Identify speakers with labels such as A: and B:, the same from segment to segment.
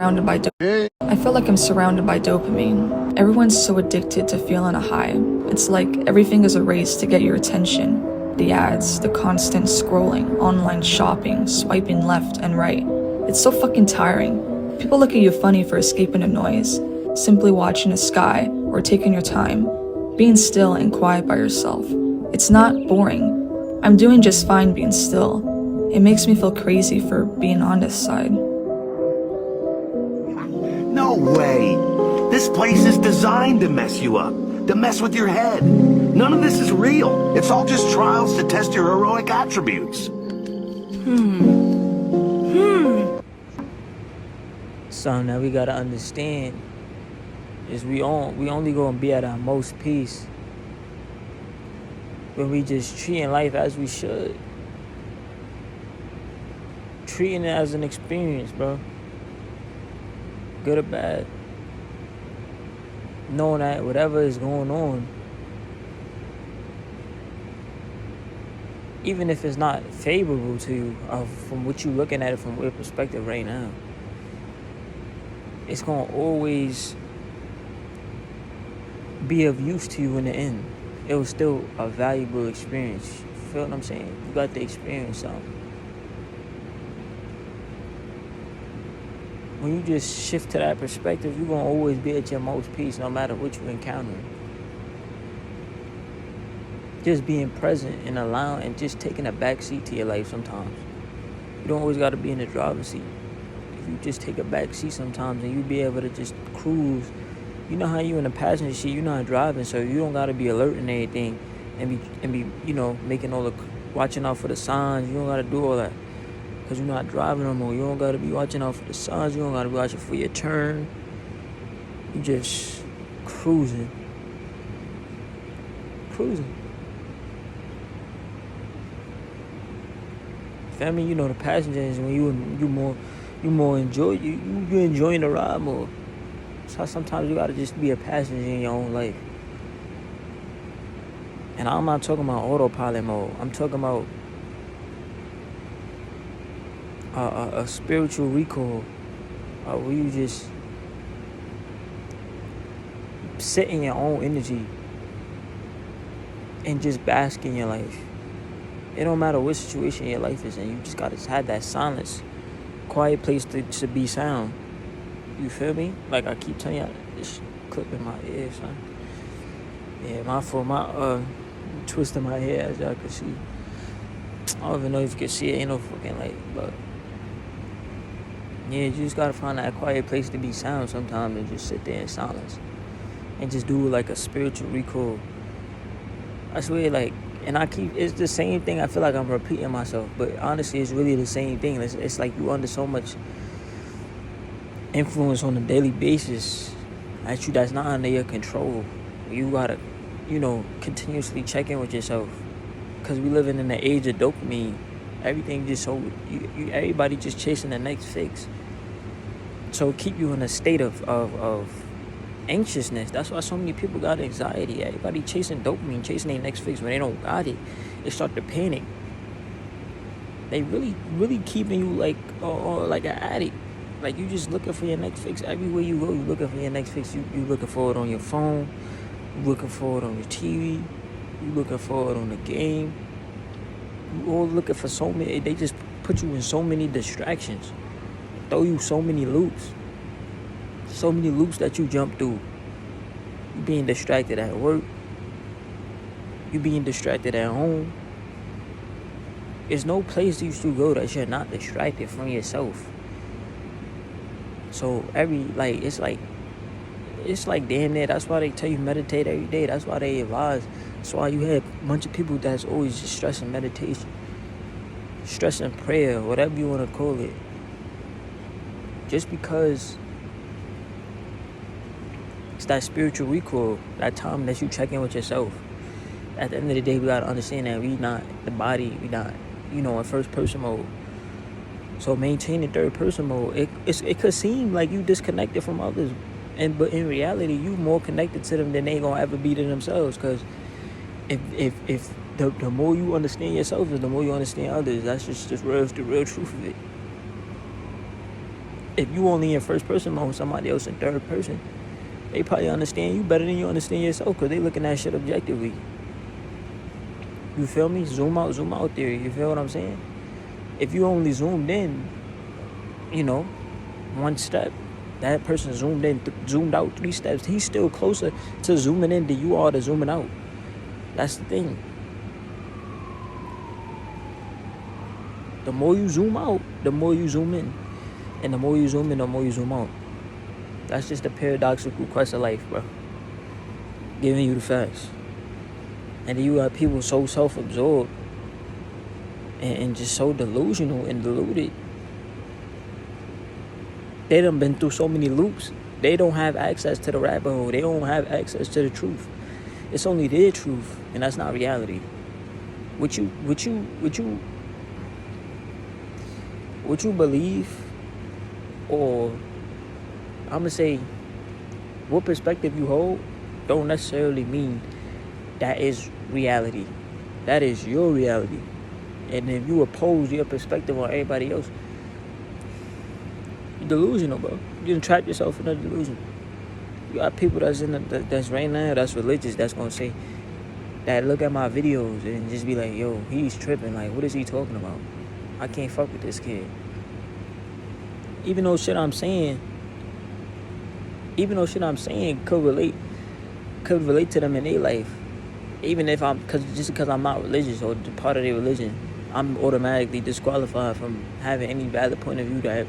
A: surrounded by I feel like I'm surrounded by dopamine. Everyone's so addicted to feeling a high. It's like everything is a race to get your attention. The ads, the constant scrolling, online shopping, swiping left and right. It's so fucking tiring. People look at you funny for escaping the noise, simply watching the sky or taking your time, being still and quiet by yourself. It's not boring. I'm doing just fine being still. It makes me feel crazy for being on this side.
B: No way! This place is designed to mess you up, to mess with your head. None of this is real. It's all just trials to test your heroic attributes.
C: Something that we gotta understand is we only gonna be at our most peace when we just treating life as we should. Treating it as an experience, bro. Good or bad. Knowing that whatever is going on, even if it's not favorable to you, from what you're looking at it from your perspective right now, it's gonna always be of use to you in the end. It was still a valuable experience. You feel what I'm saying? You got to experience something. When you just shift to that perspective, you're going to always be at your most peace no matter what you encounter. Just being present and allowing and just taking a back seat to your life sometimes. You don't always got to be in the driver's seat. If you just take a back seat sometimes and you be able to just cruise. You know how you in the passenger seat, you're not driving, so you don't got to be alert and everything and be making all the, watching out for the signs. You don't got to do all that. Because you're not driving no more. You don't got to be watching out for the signs. You don't got to be watching for your turn. You just cruising. Feel me? You know, the passengers, when you enjoying the ride more. So sometimes you got to just be a passenger in your own life. And I'm not talking about autopilot mode. I'm talking about a spiritual recall, where you just sit in your own energy and just bask in your life. It don't matter what situation your life is in, you just gotta have that silence, quiet place to be sound. You feel me? Like I keep telling you, this clip in my ear, son. Yeah, my twisting my hair, as y'all can see. I don't even know if you can see it, ain't no fucking light, but yeah, you just gotta find that quiet place to be sound sometimes and just sit there in silence and just do like a spiritual recall. I swear, like, and it's the same thing. I feel like I'm repeating myself, but honestly, it's really the same thing. It's like you under so much influence on a daily basis that's not under your control. You gotta, continuously check in with yourself, because we living in the age of dopamine. Everything just so everybody just chasing the next fix. So keep you in a state of anxiousness. That's why so many people got anxiety. Everybody chasing dopamine, chasing their next fix. When they don't got it, they start to panic. They really keeping you like an addict. Like you just looking for your next fix. Everywhere you go, you looking for your next fix. You looking for it on your phone. You looking for it on your TV. You looking for it on the game. You all looking for so many. They just put you in so many distractions. Throw you so many loops. So many loops that you jump through. You being distracted at work. You being distracted at home. There's no place you should go that you're not distracted from yourself. So it's like damn near. That's why they tell you meditate every day. That's why they advise. That's why you have a bunch of people that's always just stressing meditation, stressing prayer, whatever you want to call it. Just because it's that spiritual recall, that time that you check in with yourself. At the end of the day, we gotta understand that we not the body, we not, in first person mode. So maintaining third person mode, it could seem like you disconnected from others, but in reality, you more connected to them than they gonna ever be to themselves. Because if the more you understand yourself, is the more you understand others. That's just the real truth of it. If you only in first person mode, somebody else in third person, they probably understand you better than you understand yourself because they looking at shit objectively. You feel me? Zoom out theory. You feel what I'm saying? If you only zoomed in, one step, that person zoomed out 3 steps, he's still closer to zooming in than you are to zooming out. That's the thing. The more you zoom out, the more you zoom in. And the more you zoom in, the more you zoom out. That's just the paradoxical quest of life, bro. Giving you the facts. And then you got people so self-absorbed and just so delusional and deluded. They done been through so many loops. They don't have access to the rabbit hole. They don't have access to the truth. It's only their truth, and that's not reality. What you believe, or I'm gonna say, what perspective you hold, don't necessarily mean that is reality. That is your reality. And if you oppose your perspective on everybody else, you're delusional, bro. You done trapped yourself in a delusion. You got people that's right now, that's religious, that's gonna say, that look at my videos and just be like, yo, he's tripping. Like, what is he talking about? I can't fuck with this kid. Even though shit I'm saying could relate to them in their life. Even if because I'm not religious or part of their religion, I'm automatically disqualified from having any valid point of view that have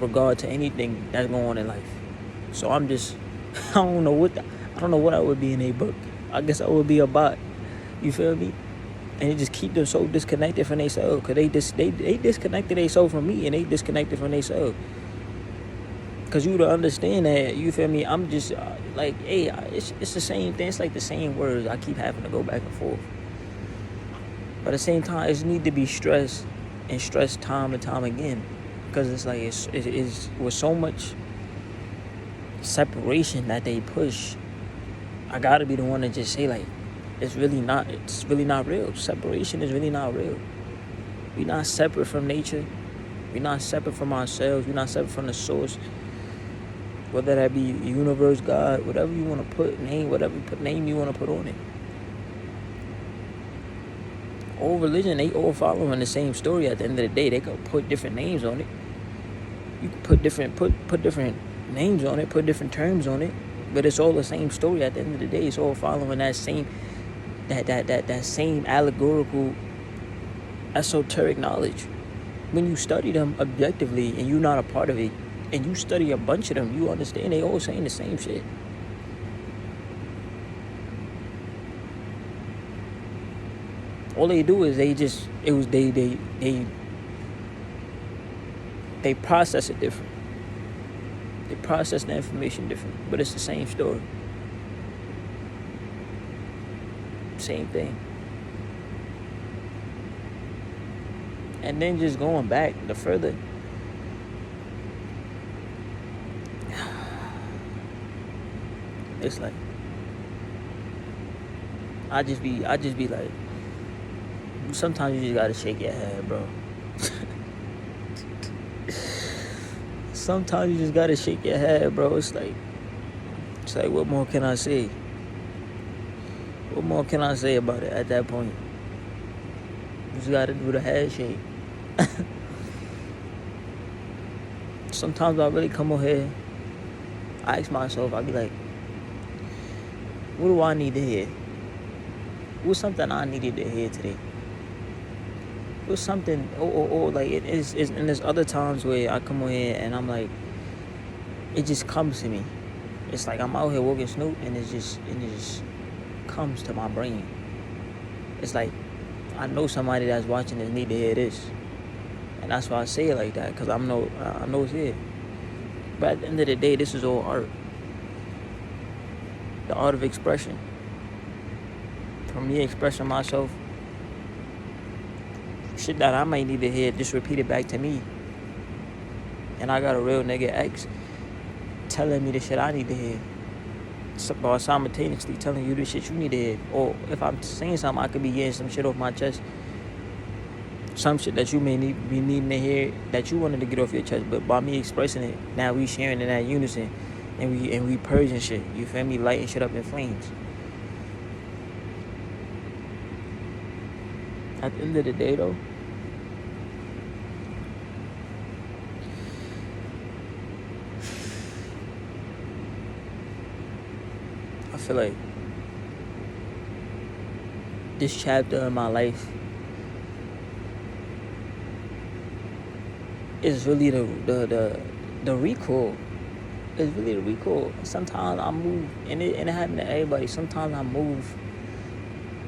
C: regard to anything that's going on in life. So I'm just, I don't know what I would be in a book. I guess I would be a bot. You feel me? And it just keep them so disconnected from themselves, because they disconnected themselves from me, and they disconnected from themselves. Because you to understand that, you feel me, I'm just like, hey, it's the same thing. It's like the same words. I keep having to go back and forth. But at the same time, it need to be stressed time and time again. Because it's like, it's with so much separation that they push, I gotta be the one to just say, like, it's really not real. Separation is really not real. We're not separate from nature. We're not separate from ourselves. We're not separate from the source. Whether that be universe, God, whatever you want to put name, name you want to put on it. All religion, they all following the same story. At the end of the day, they could put different names on it. You could put different names on it, put different terms on it, but it's all the same story. At the end of the day, it's all following that same that same allegorical, esoteric knowledge. When you study them objectively and you're not a part of it, and you study a bunch of them, you understand they all saying the same shit. All they do is they process it different. They process the information different, but it's the same story. Same thing. And then just going back the further, it's like I just be like, sometimes you just gotta shake your head, bro. Sometimes you just gotta shake your head, bro. It's like, what more can I say? What more can I say about it at that point? You just gotta do the head shake. Sometimes I really come on here, I ask myself, I be like, what do I need to hear? What's something I needed to hear today? What's something, or like, it is, and there's other times where I come on here and I'm like, it just comes to me. It's like I'm out here walking Snoop, and it just comes to my brain. It's like, I know somebody that's watching this need to hear this. And that's why I say it like that, because I know it's here. But at the end of the day, this is all art. The art of expression. For me expressing myself, shit that I might need to hear just repeated back to me. And I got a real nigga ex telling me the shit I need to hear. Or simultaneously telling you the shit you need to hear. Or if I'm saying something, I could be getting some shit off my chest. some shit that you may be needing to hear that you wanted to get off your chest, but by me expressing it, now we sharing in that unison, and we purging shit. You feel me? Lighting shit up in flames. At the end of the day, though, I feel like this chapter in my life is really the recall. It's really the recall. Sometimes I move, and it happened to everybody. Sometimes I move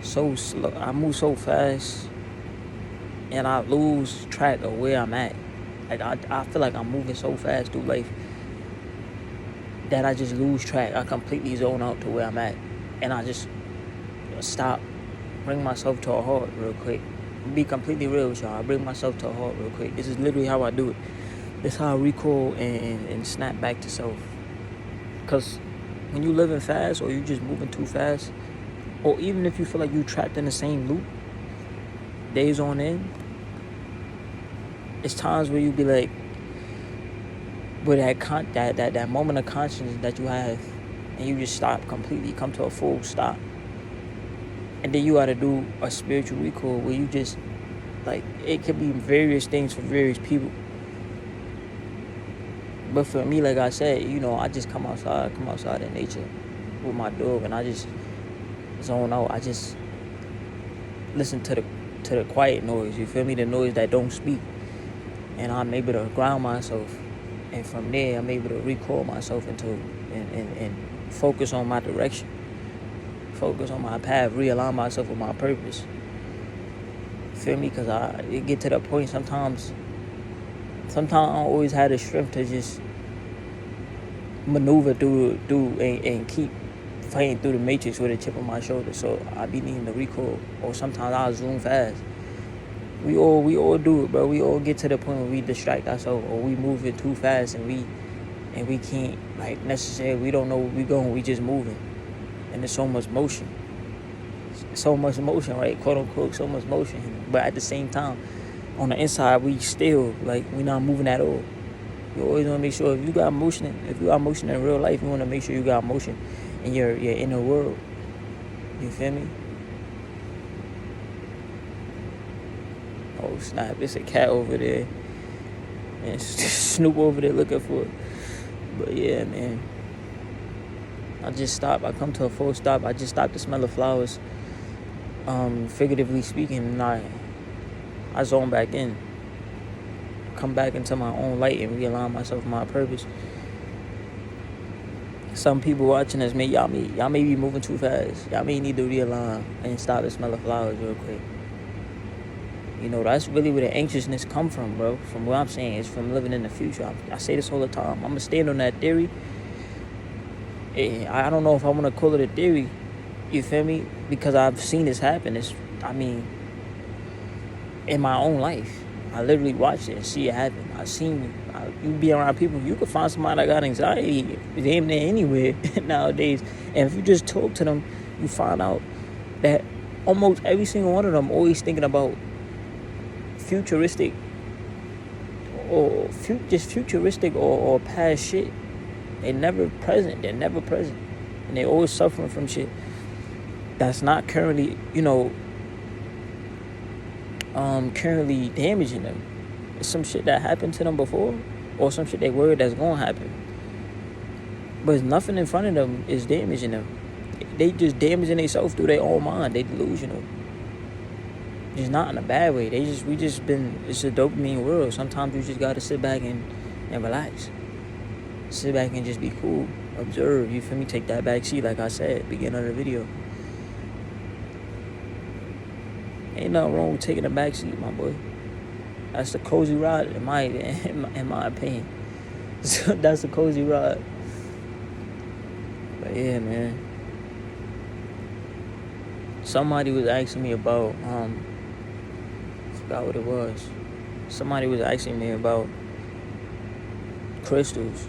C: so slow. I move so fast, and I lose track of where I'm at. Like I feel like I'm moving so fast through life that I just lose track. I completely zone out to where I'm at, and I just stop, bring myself to a halt real quick. Be completely real with y'all. I bring myself to a halt real quick. This is literally how I do it. This is how I recall and snap back to self. Because when you living fast, or you just moving too fast, or even if you feel like you trapped in the same loop days on end, it's times where you be like, with that moment of consciousness that you have, and you just stop completely, come to a full stop. And then you gotta do a spiritual recall where you just, like, it could be various things for various people. But for me, like I said, I just come outside in nature with my dog, and I just zone out. I just listen to the quiet noise, you feel me? The noise that don't speak. And I'm able to ground myself. And from there, I'm able to recall myself into and focus on my direction. Focus on my path, realign myself with my purpose. Feel me? Because it get to the point sometimes I don't always have the strength to just maneuver through and keep fighting through the matrix with a chip on my shoulder. So I be needing to recall, or sometimes I'll zoom fast. We all do it, bro. We all get to the point where we distract ourselves, or we move it too fast, and we can't, like, necessarily, we don't know where we going. We just moving. And there's so much motion, right? Quote unquote, so much motion. But at the same time, on the inside, we still, like, we not moving at all. You always want to make sure if you got motion in real life, you want to make sure you got motion in your inner world. You feel me? Oh snap! It's a cat over there, and Snoop over there looking for it. But yeah, man. I just stop. I come to a full stop. I just stop to smell the flowers. Figuratively speaking, and I zone back in. Come back into my own light and realign myself with my purpose. Some people watching us, man, y'all may be moving too fast. Y'all may need to realign and stop and smell the flowers real quick. That's really where the anxiousness come from, bro. From what I'm saying, it's from living in the future. I say this all the time. I'm gonna stand on that theory. I don't know if I want to call it a theory, you feel me? Because I've seen this happen. In my own life, I literally watched it and see it happen. You be around people, you could find somebody that got anxiety damn near anywhere nowadays. And if you just talk to them, you find out that almost every single one of them always thinking about futuristic or past shit. They're never present. And they're always suffering from shit that's not currently, currently damaging them. It's some shit that happened to them before, or some shit they worried that's gonna happen. But nothing in front of them is damaging them. They just damaging themselves through their own mind. They delusional. Just not in a bad way. It's a dopamine world. Sometimes you just gotta sit back and relax. Sit back and just be cool. Observe, you feel me? Take that back seat, like I said, beginning of the video. Ain't nothing wrong with taking a back seat, my boy. That's the cozy ride, in my opinion. So that's a cozy ride. But yeah, man. Somebody was asking me about, I forgot what it was. Somebody was asking me about crystals.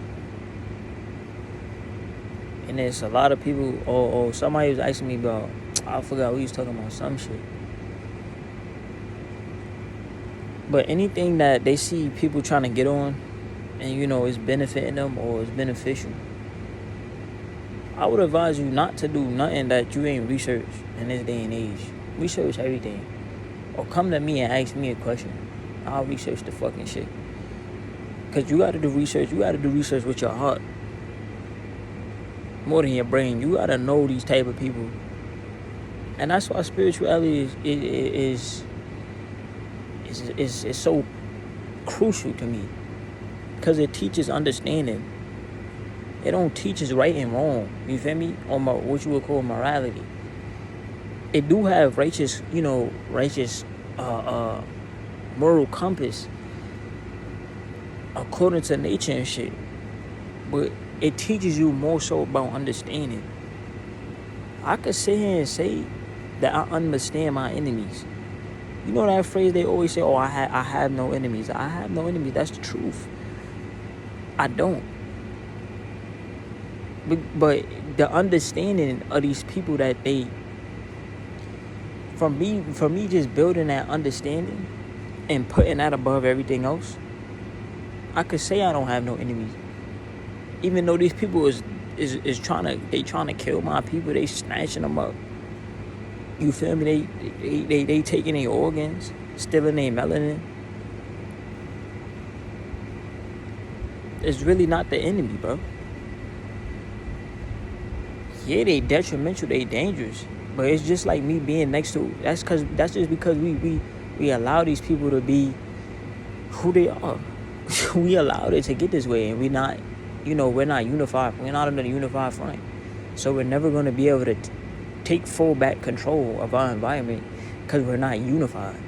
C: And there's a lot of people, or somebody was asking me about, I forgot, we was talking about some shit. But anything that they see people trying to get on and, you know, is benefiting them or is beneficial, I would advise you not to do nothing that you ain't researched in this day and age. Research everything. Or come to me and ask me a question. I'll research the fucking shit. Because you got to do research. You got to do research with your heart. More than your brain. You got to know these type of people. And that's why spirituality is so crucial to me. Because it teaches understanding. It don't teach us right and wrong. You feel me? Or what you would call morality. It do have righteous moral compass according to nature and shit. But it teaches you more so about understanding. I could sit here and say that I understand my enemies. You know that phrase they always say, oh, I have no enemies. I have no enemies. That's the truth. I don't. But the understanding of these people that they, from me just building that understanding and putting that above everything else, I could say I don't have no enemies. Even though these people is trying to kill my people, they snatching them up. You feel me? They taking their organs, stealing their melanin. It's really not the enemy, bro. Yeah, they detrimental, they dangerous. But it's just like me being next to, that's just because we allow these people to be who they are. We allowed it to get this way, and we're not unified. We're not under the unified front. So we're never going to be able to take full back control of our environment because we're not unified.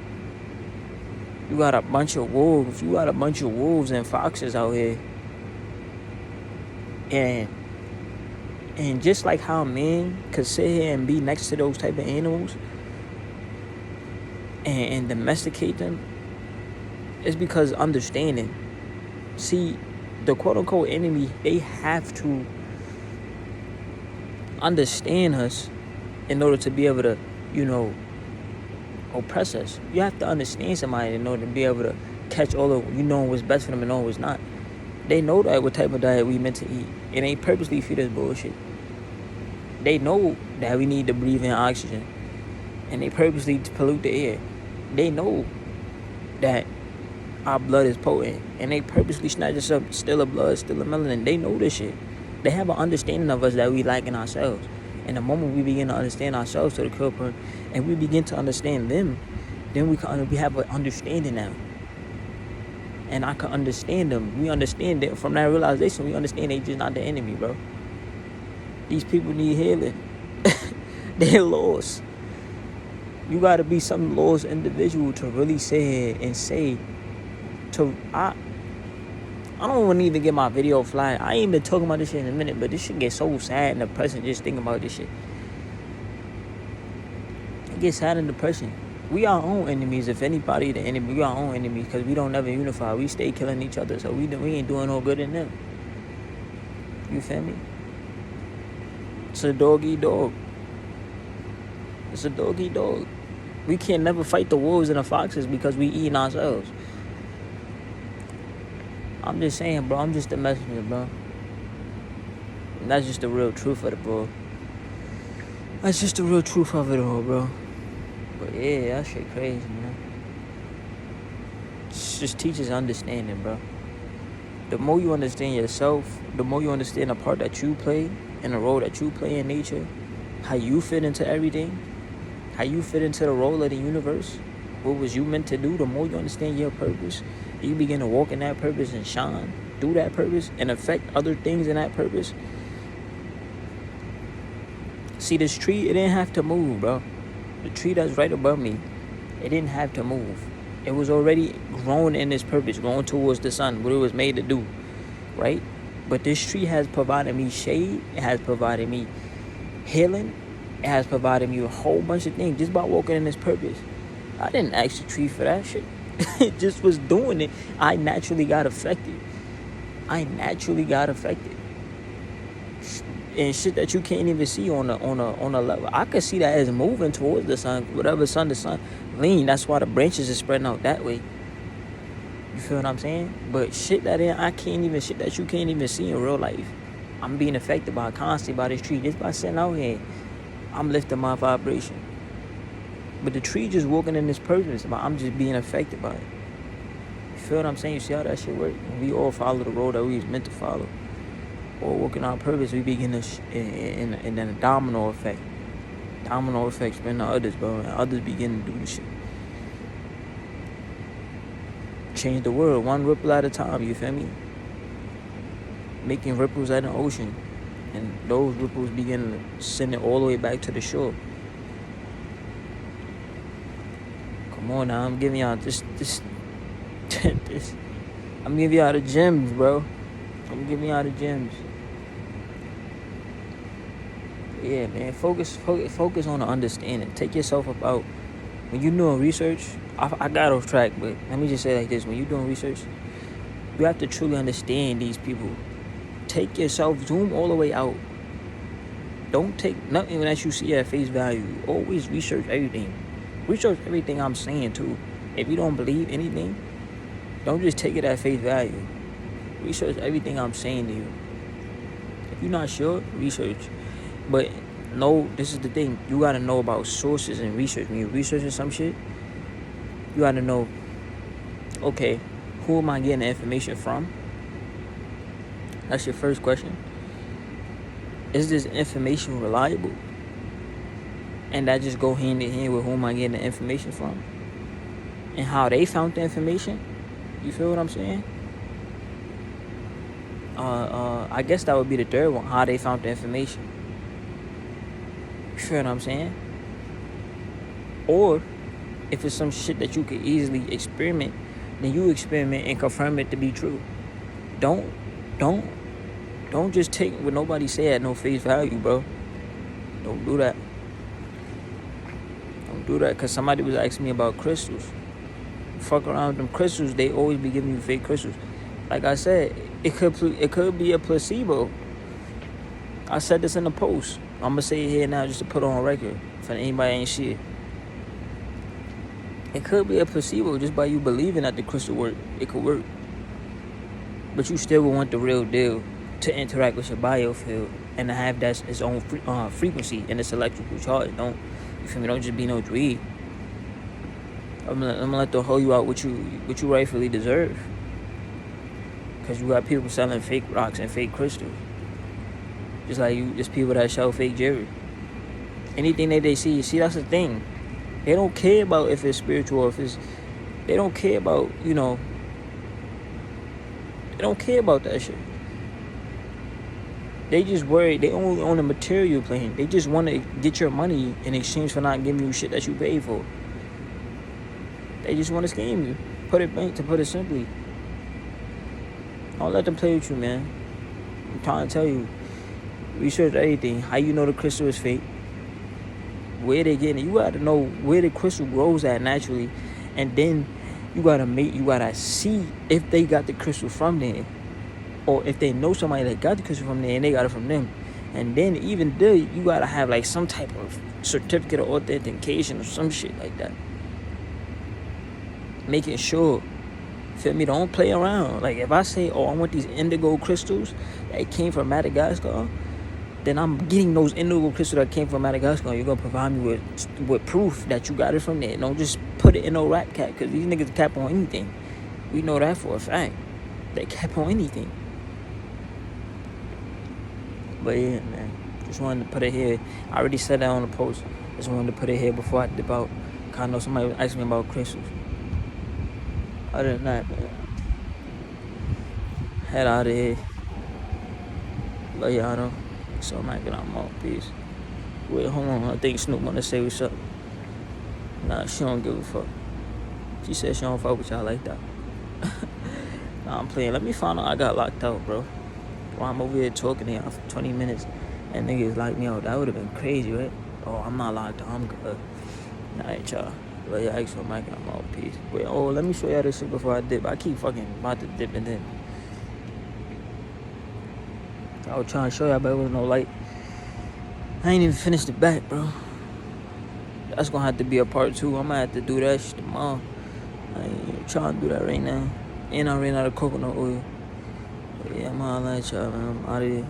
C: You got a bunch of wolves. You got a bunch of wolves and foxes out here. And just like how men could sit here and be next to those type of animals and domesticate them, it's because understanding. See, the quote-unquote enemy, they have to understand us in order to be able to, oppress us. You have to understand somebody in order to be able to catch all of, what's best for them and know what's not. They know that what type of diet we meant to eat. It ain't purposely feed us bullshit. They know that we need to breathe in oxygen. And they purposely pollute the air. They know that our blood is potent. And they purposely snatch us up, steal a blood, steal a melanin. They know this shit. They have an understanding of us that we lack in ourselves. And the moment we begin to understand ourselves to the core point, and we begin to understand them, then we have an understanding now. And I can understand them. We understand that from that realization, we understand they just not the enemy, bro. These people need healing. They're lost. You gotta be some lost individual to really sit here and say, I don't want to even get my video flying. I ain't been talking about this shit in a minute, but this shit gets so sad and depressing just thinking about this shit. It gets sad and depressing. We our own enemies. If anybody the enemy, we our own enemies because we don't never unify. We stay killing each other, so we ain't doing no good in them. You feel me? It's a dog eat dog. It's a dog eat dog. We can't never fight the wolves and the foxes because we eating ourselves. I'm just saying, bro. I'm just the messenger, bro. And that's just the real truth of it, bro. That's just the real truth of it all, bro. But yeah, that shit crazy, man. It just teaches understanding, bro. The more you understand yourself, the more you understand the part that you play and the role that you play in nature, how you fit into everything, how you fit into the role of the universe, what was you meant to do, the more you understand your purpose, you begin to walk in that purpose and shine through that purpose and affect other things in that purpose. See, this tree, it didn't have to move, bro. The tree that's right above me, it didn't have to move. It was already growing in this purpose, growing towards the sun, what it was made to do, right? But this tree has provided me shade. It has provided me healing. It has provided me a whole bunch of things just by walking in this purpose. I didn't ask the tree for that shit. It just was doing it. I naturally got affected. And shit that you can't even see on a level. I could see that as moving towards the sun. Whatever sun the sun lean. That's why the branches are spreading out that way. You feel what I'm saying? But shit that you can't even see in real life, I'm being affected by constantly by this tree. Just by sitting out here, I'm lifting my vibration. But the tree just walking in this purpose, but I'm just being affected by it. You feel what I'm saying? You see how that shit work? When we all follow the road that we was meant to follow, or working our purpose, we begin to, and then a domino effect. Domino effect spreading to others, bro, and others begin to do the shit. Change the world one ripple at a time, you feel me? Making ripples at an ocean, and those ripples begin to send it all the way back to the shore. Come on now, I'm giving y'all this I'm giving y'all the gems, bro. I'm giving y'all the gems. Yeah, man, focus on the understanding. Take yourself about, when you're doing research, I got off track, but let me just say it like this. When you're doing research, you have to truly understand these people. Take yourself, zoom all the way out. Don't take nothing that you see at face value. Always research everything. Research everything I'm saying, too. If you don't believe anything, don't just take it at face value. Research everything I'm saying to you. If you're not sure, research. But no, this is the thing. You got to know about sources and research. When you're researching some shit, you got to know, okay, who am I getting the information from? That's your first question. Is this information reliable? And that just go hand in hand with who am I getting the information from? And how they found the information? You feel what I'm saying? I guess that would be the third one. How they found the information. You feel what I'm saying? Or if it's some shit that you could easily experiment, then you experiment and confirm it to be true. Don't just take what nobody say at no face value, bro. Don't do that. Don't do that, because somebody was asking me about crystals. Fuck around with them crystals, they always be giving you fake crystals. Like I said, it could be a placebo. I said this in the post. I'm gonna say it here now just to put on record for anybody ain't see it. It could be a placebo just by you believing that the crystal work. It could work. But you still would want the real deal to interact with your biofield and to have that its own frequency and its electrical charge. Don't, you feel me? Don't just be no dweeb. I'm gonna let the whole you out what you rightfully deserve. Cause you got people selling fake rocks and fake crystals. Just like you, just people that sell fake jewelry. Anything that they see, that's the thing. They don't care about if it's spiritual or if it's. They don't care about, they don't care about that shit. They just worry. They only on the material plane. They just want to get your money in exchange for not giving you shit that you paid for. They just want to scam you. To put it simply. Don't let them play with you, man. I'm trying to tell you. Research everything. How you know the crystal is fake? Where they getting it? You gotta know where the crystal grows at naturally, and then you gotta see if they got the crystal from there, or if they know somebody that got the crystal from there and they got it from them. And then even there, you gotta have like some type of certificate of authentication or some shit like that. Making sure, feel me? Don't play around. Like if I say, I want these indigo crystals that came from Madagascar, then I'm getting those indigo crystals that came from Madagascar. You're gonna provide me with proof that you got it from there. Don't just put it in no rap cap, because these niggas cap on anything. We know that for a fact. They cap on anything. But yeah, man. Just wanted to put it here. I already said that on the post. Just wanted to put it here before I dip out. Cause I know somebody was asking me about crystals. Other than that, man, head out of here. Love y'all though. So I'm not getting out my peace. Wait, hold on. I think Snoop wanna say what's up. Nah, she don't give a fuck. She said she don't fuck with y'all like that. Nah, I'm playing. Let me find out I got locked out, bro. While I'm over here talking to y'all for 20 minutes and niggas locked me out. That would have been crazy, right? Oh, I'm not locked out. I'm good. Alright, y'all. Love y'all. Thanks for making them all peace. Wait, let me show y'all this shit before I dip. I keep fucking about to dip and then. I was trying to show y'all, but there was no light. I ain't even finished the back, bro. That's gonna have to be a part 2. I'm gonna have to do that shit tomorrow. I ain't even trying to do that right now. And I ran out of coconut oil. But yeah, I'm hollering at y'all, man. I'm out of here.